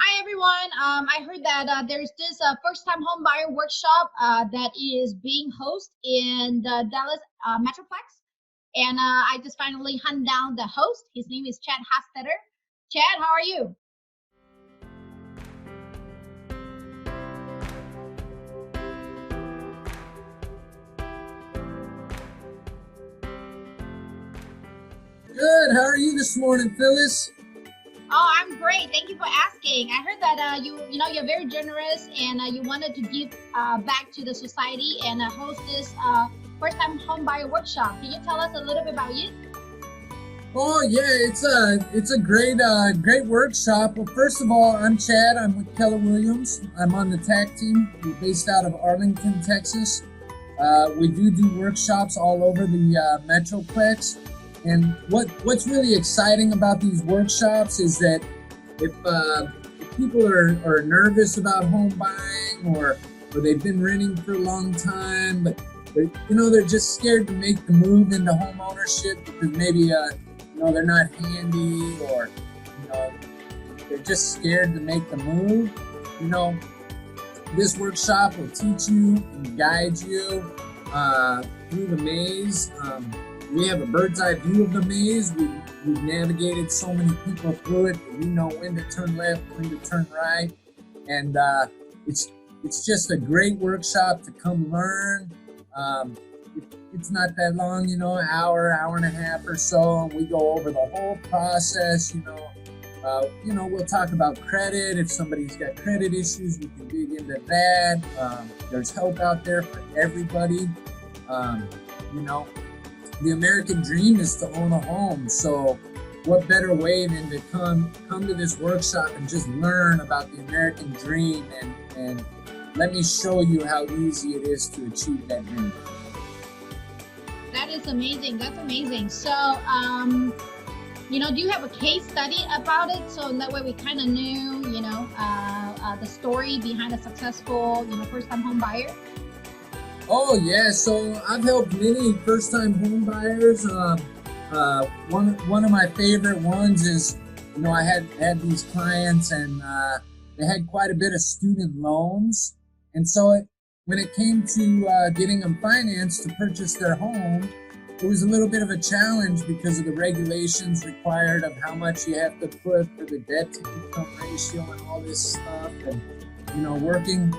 Hi everyone. I heard that there's this first-time home buyer workshop that is being hosted in the Dallas Metroplex, and I just finally hunt down the host. His name is Chad Hostetter. Chad, how are you? Good. How are you this morning, Phyllis? Oh, I'm great. Thank you for asking. I heard that you're very generous and you wanted to give back to the society and host this first-time home buyer workshop. Can you tell us a little bit about you? Oh yeah, it's a great workshop. Well, first of all, I'm Chad. I'm with Keller Williams. I'm on the Tack Team. We're based out of Arlington, Texas. We do workshops all over the Metroplex. And what's really exciting about these workshops is that if people are nervous about home buying or they've been renting for a long time, but they're just scared to make the move into home ownership because maybe they're not handy or they're just scared to make the move. This workshop will teach you and guide you through the maze. We have a bird's eye view of the maze. We've navigated so many people through it that we know when to turn left, when to turn right, and it's just a great workshop to come learn. It's not that long, hour and a half or so, and we go over the whole process. We'll talk about credit. If somebody's got credit issues, we can dig into that. There's help out there for everybody. The American dream is to own a home. So what better way than to come to this workshop and just learn about the American dream and let me show you how easy it is to achieve that dream. That is amazing. That's amazing. So, do you have a case study about it? So that way we kind of knew, the story behind a successful, first-time home buyer. Oh yeah, so I've helped many first-time home buyers. One of my favorite ones is, I had these clients and they had quite a bit of student loans, and so when it came to getting them financed to purchase their home, it was a little bit of a challenge because of the regulations required of how much you have to put for the debt to income ratio and all this stuff, and working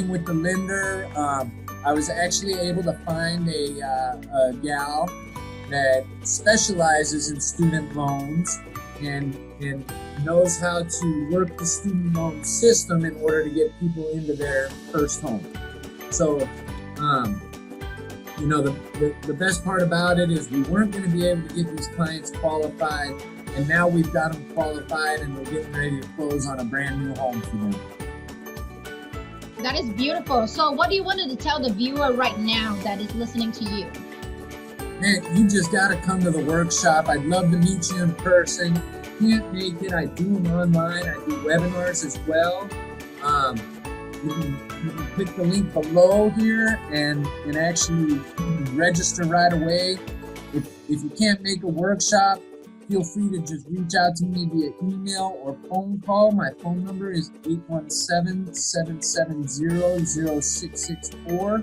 with the lender. I was actually able to find a gal that specializes in student loans and knows how to work the student loan system in order to get people into their first home. So, the best part about it is we weren't going to be able to get these clients qualified, and now we've got them qualified and we're getting ready to close on a brand new home for them. That is beautiful. So what do you want to tell the viewer right now that is listening to you? Man, you just got to come to the workshop. I'd love to meet you in person. Can't make it. I do them online. I do webinars as well. You can click the link below here and actually register right away. If you can't make a workshop, feel free to just reach out to me via email or phone call. My phone number is 817-770-0664.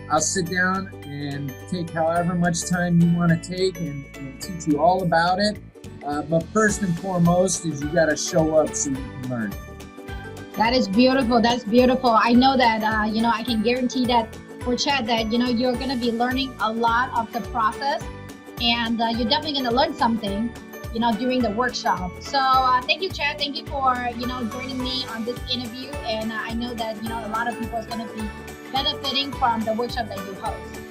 I'll sit down and take however much time you want to take and teach you all about it. But first and foremost is you got to show up so you can learn. That is beautiful. That's beautiful. I know that, I can guarantee that for Chad that, you're going to be learning a lot of the process, and you're definitely going to learn something during the workshop. So thank you, Chad. Thank you for, joining me on this interview. And I know that, a lot of people are going to be benefiting from the workshop that you host.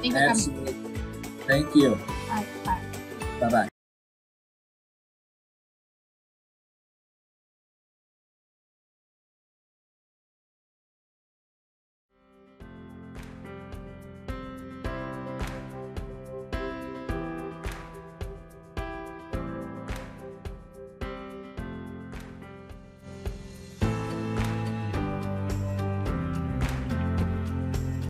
Thank you. Absolutely. Thank you. All right, bye. Bye-bye.